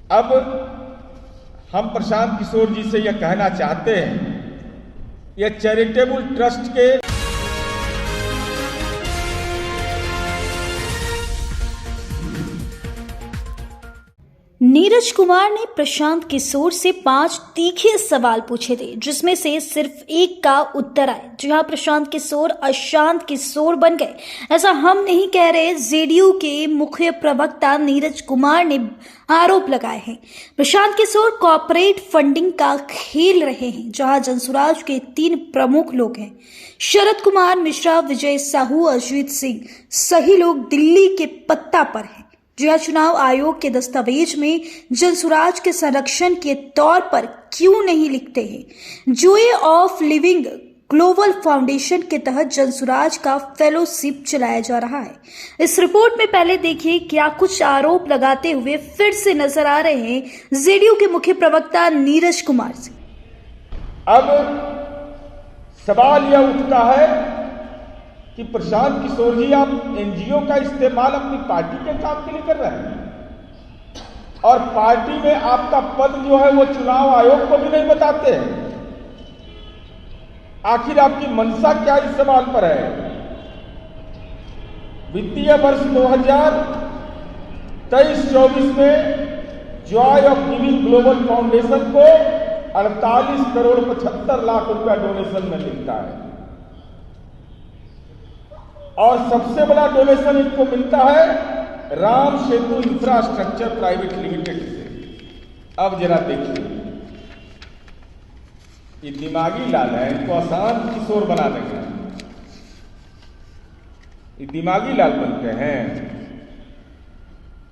अब हम प्रशांत किशोर जी से यह कहना चाहते हैं, यह चैरिटेबल ट्रस्ट के नीरज कुमार ने प्रशांत किशोर से 5 तीखे सवाल पूछे थे, जिसमें से सिर्फ एक का उत्तर आया। जी हाँ, प्रशांत किशोर अशांत किशोर बन गए, ऐसा हम नहीं कह रहे। जेडीयू के मुख्य प्रवक्ता नीरज कुमार ने आरोप लगाए हैं। प्रशांत किशोर कॉर्पोरेट फंडिंग का खेल रहे हैं, जहां जनसुराज के 3 प्रमुख लोग हैं, शरद कुमार मिश्रा, विजय साहू, अजीत सिंह। सही लोग दिल्ली के पत्ता पर हैं। जो चुनाव आयोग के दस्तावेज में जनसुराज के संरक्षण के तौर पर क्यों नहीं लिखते हैं? Joy of living global foundation के तहत जनसुराज का फेलोशिप चलाया जा रहा है। इस रिपोर्ट में पहले देखिए क्या कुछ आरोप लगाते हुए फिर से नजर आ रहे हैं जेडीयू के मुख्य प्रवक्ता नीरज कुमार से। अब सवाल यह उठता है कि प्रशांत किशोर जी, आप एनजीओ का इस्तेमाल अपनी पार्टी के काम के लिए कर रहे हैं और पार्टी में आपका पद जो है वो चुनाव आयोग को भी नहीं बताते हैं। आखिर आपकी मंशा क्या इस सवाल पर है? वित्तीय वर्ष 2023-24 में Joy of giving global foundation को 48 करोड़ 75 लाख रुपया डोनेशन में मिलता है और सबसे बड़ा डोनेशन इनको मिलता है Ram Setu infrastructure private limited से। अब जरा देखिए, ये दिमागी लाल है, इनको अशांत किशोर बना देंगे। ये दिमागी लाल बनते हैं।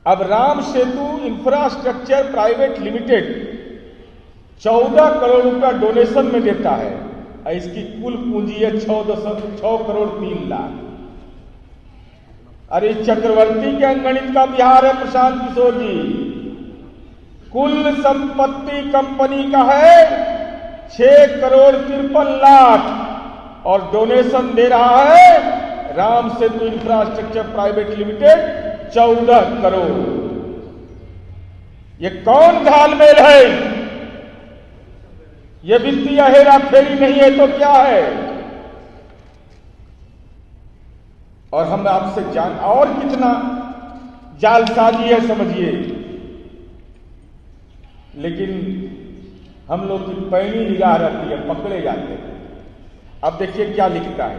अब Ram Setu infrastructure private limited 14 crore रुपया डोनेशन में देता है। इसकी कुल पूंजी है 6 करोड़ 3 लाख। अरे चक्रवर्ती के अंगणित का बिहार है प्रशांत किशोर जी। कुल संपत्ति कंपनी का है 6 करोड़ 53 लाख और डोनेशन दे रहा है Ram Setu infrastructure private limited 14 crore. ये कौन घालमेल है? ये वित्तीय हेराफेरी नहीं है तो क्या है? और हम आपसे जान और कितना जालसाजी है समझिए। लेकिन हम लोग की पैनी निगाह रहती है, पकड़े जाते हैं। अब देखिए क्या लिखता है।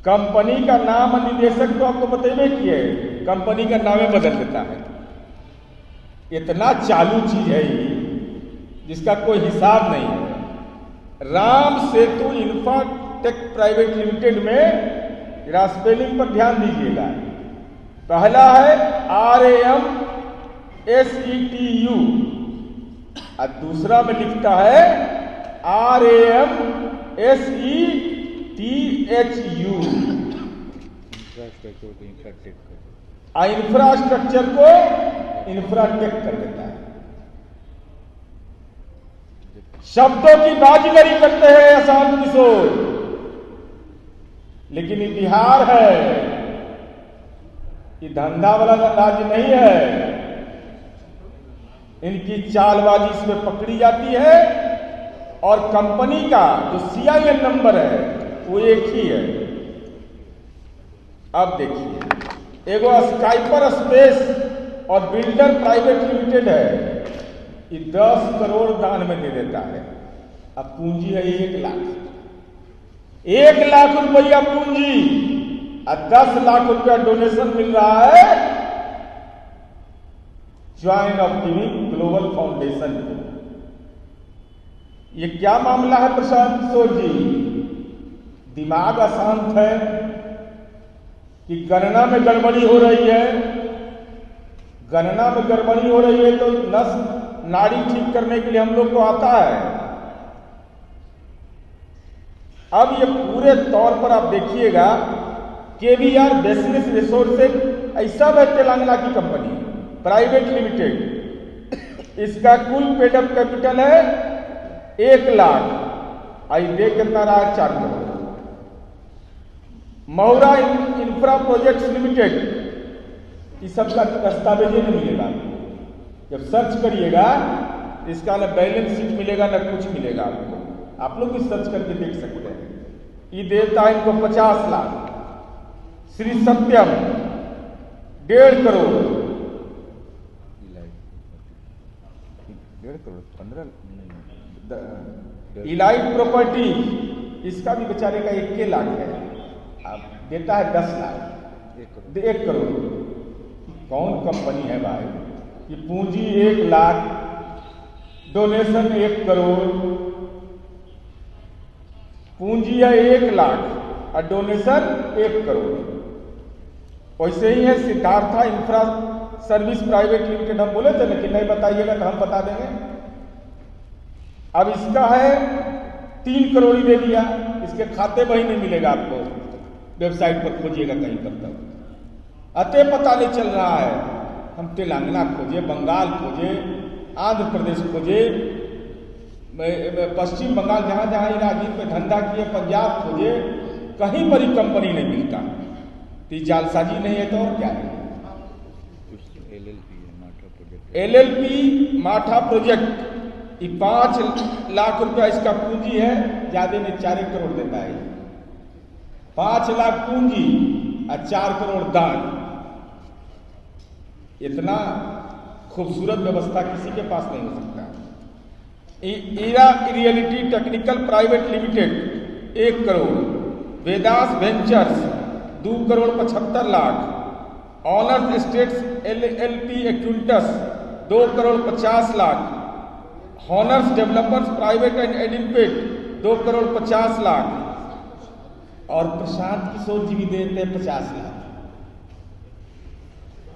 कंपनी का नाम निदेशक तो आपको बतेबे किए, कंपनी का नाम बदल देता है। इतना चालू चीज है ये जिसका कोई हिसाब नहीं है। Ram Setu Infratech private limited में स्पेलिंग पर ध्यान दीजिएगा। पहला है RAMSETU और दूसरा में लिखता है RAMSETHU। इंफ्रास्ट्रक्चर को इंफ्राटेक कर देता है। शब्दों की बाजीगरी करते हैं अशांत किशोर। लेकिन ये बिहार है, ये धंधा वाला राज्य नहीं है। इनकी चालबाजी इसमें पकड़ी जाती है और कंपनी का जो CIN नंबर है वो एक ही है। अब देखिए, एगो स्काइपर स्पेस और बिल्डर प्राइवेट लिमिटेड है, ये 10 करोड़ दान में दे देता है। अब पूंजी है 1 लाख। 1 लाख रुपया पूंजी और 10 लाख रुपया डोनेशन मिल रहा है Joy of giving global foundation को। ये क्या मामला है प्रशांत किशोर जी? दिमाग अशांत है कि गणना में गड़बड़ी हो रही है। गणना में गड़बड़ी हो रही है तो नस नाड़ी ठीक करने के लिए हम लोग को आता है। अब ये पूरे तौर पर आप देखिएगा, KVR बिजनेस रिसोर्सेज ऐसा है तेलंगाना की कंपनी प्राइवेट लिमिटेड। इसका कुल पेडअप कैपिटल है 1 लाख। आई दे कितना रहा? 4 करोड़। मौरा इंफ्रा प्रोजेक्ट्स लिमिटेड, इस सब का दस्तावेज नहीं मिलेगा। जब सर्च करिएगा इसका ना बैलेंस शीट मिलेगा ना कुछ मिलेगा आपको। आप लोग भी सर्च करके देख सकते हैं। ये देवता इनको 50 लाख, श्री सत्यम 1.5 करोड़, 1.5 करोड़ 15 इलाइट प्रॉपर्टी, इसका भी बेचारे का 1 लाख है, अब देता है 10 लाख, 1 करोड़। कौन कंपनी है भाई कि पूंजी 1 लाख, डोनेशन 1 करोड़, पूंजी है 1 लाख और डोनेशन 1 करोड़। वैसे ही है Siddhartha infra service private limited, हम बोले थे लेकिन नहीं बताइएगा तो हम बता देंगे। अब इसका है 3 करोड़ ही दे दिया, इसके खाते में ही नहीं मिलेगा आपको, वेबसाइट पर खोजिएगा कहीं पर तक अतः पता नहीं चल रहा है। हम तेलंगाना खोजे, बंगाल खोजे, आंध्र प्रदेश खोजे, पश्चिम बंगाल जहाँ जहाँ ही राजनीति में धंधा किए, पंजाब खोजे, कहीं पर ही कंपनी नहीं मिलता। तो जालसाजी नहीं है तो और क्या है। LLP माठा प्रोजेक्ट, ये 5 लाख रुपया इसका पूंजी है, ज्यादा नहीं 4 करोड़ देता है। 5 लाख पूंजी और 4 करोड़ दान। इतना खूबसूरत व्यवस्था किसी के पास नहीं हो सकता। Ira realty technical private limited 1 crore, Vedas ventures 2 crore 75 lakh, honours estates LLP एक्विंटस 2 crore 50 lakh, honours developers private and एडिनपेट 2 करोड़ 50 लाख, और प्रशांत किशोर जी भी देते हैं 50 लाख।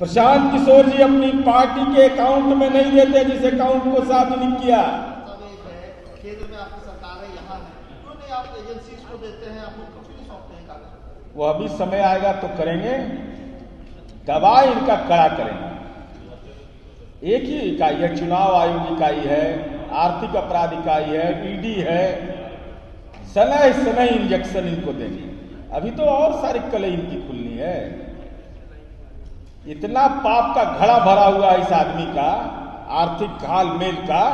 प्रशांत किशोर जी अपनी पार्टी के अकाउंट में नहीं देते, जिस अकाउंट को साफ नहीं किया। केंद्र में आपकी सरकार है, यहाँ है, क्यों नहीं आप एजेंसीज को देते हैं, आप उनको क्यों नहीं सौंपते हैं कागज? वो अभी समय आएगा तो करेंगे, दबाव इनका कड़ा करेंगे। एक ही इकाई है, चुनाव आयोग इकाई है, आर्थिक अपराध इकाई है, ED है, समय समय इंजेक्शन इनको देंगे। अभी तो और सारी कलें इनकी खुलनी है। इतना पाप का घड़ा भरा हुआ इस आदमी का, आर्थिक घाल मेल का।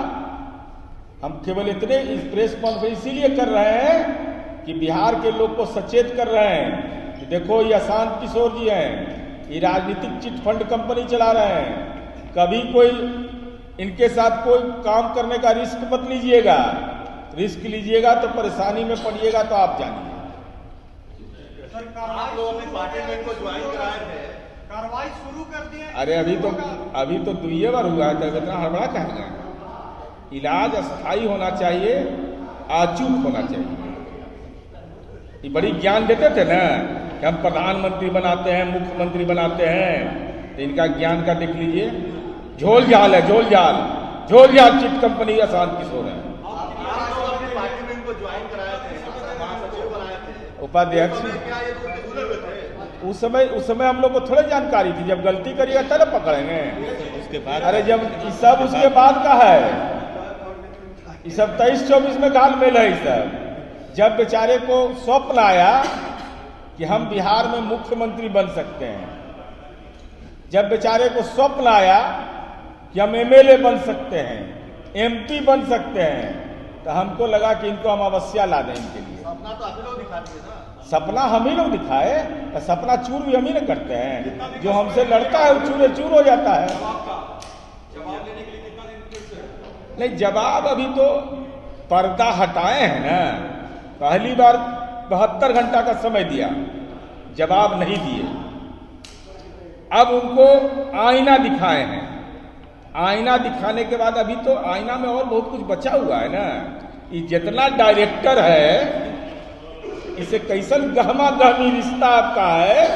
हम केवल इतने इस प्रेस कॉन्फ्रेंस इसीलिए कर रहे हैं कि बिहार के लोग को सचेत कर रहे हैं कि देखो ये अशांत किशोर जी हैं, ये राजनीतिक चिट फंड कंपनी चला रहे हैं। कभी कोई इनके साथ कोई काम करने का रिस्क मत लीजिएगा, रिस्क लीजिएगा तो परेशानी में पड़िएगा। तो आप जानिए आप लोग अपने पार्टी में इनको ज्वाइन कराए थे, कार्रवाई शुरू कर दिए। अरे अभी तो 2 बार हुआ है, तो इतना हड़बड़ा कह रहे हैं। इलाज अस्थायी होना चाहिए, अचूक होना चाहिए। ये बड़ी ज्ञान देते थे ना कि हम प्रधानमंत्री बनाते हैं, मुख्यमंत्री बनाते हैं, तो इनका ज्ञान का देख लीजिए। झोल झाल है, झोल झाल चिट कंपनी अशांत किशोर है। पार्टी में इनको ज्वाइन कराए थे, महासचिव बनाए थे, उपाध्यक्ष। क्या ये भूले हुए थे? उस समय हम लोग को थोड़ी जानकारी थी। जब गलती करिएगा तब पकड़ेंगे, उसके बाद। अरे जब सब उसके बाद का है, ये सब 23-24 में घाल मेल है। सब जब बेचारे को स्वप्न आया कि हम बिहार में मुख्यमंत्री बन सकते हैं, जब बेचारे को स्वप्न आया कि हम MLA बन सकते हैं, MP बन सकते हैं, तो हमको लगा कि इनको हम अवश्य ला दें इनके लिए। सपना तो आप लोग दिखा दिए ना। सपना हम ही लोग दिखाए, तो सपना चूर भी हम ही लोग करते हैं। जो हमसे लड़ता है वो चूर चूर हो जाता है। जवाब लेने के लिए कितना दिन फिर से? नहीं, जवाब अभी तो पर्दा हटाए हैं ना। पहली बार 72 घंटा का समय दिया, जवाब नहीं दिए। अब उनको आईना दिखाए हैं। आईना दिखाने के बाद अभी तो आईना में और बहुत कुछ बचा हुआ है ना। ये जितना डायरेक्टर है, इसे कैसन गहमा गहमी रिश्ता आपका है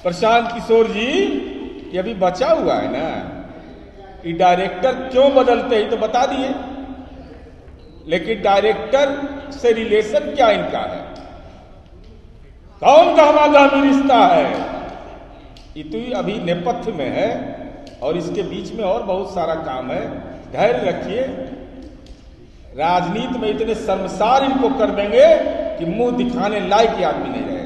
प्रशांत किशोर जी, ये अभी बचा हुआ है ना। ये डायरेक्टर क्यों बदलते ही तो बता दिए, लेकिन डायरेक्टर से रिलेशन क्या इनका है, कौन गहमा गहमी रिश्ता है, ये तो अभी नेपथ्य में है। और इसके बीच में और बहुत सारा काम है। धैर्य रखिए, राजनीति में इतने शर्मसार इनको कर देंगे कि मुंह दिखाने लायक आदमी नहीं रहेगा।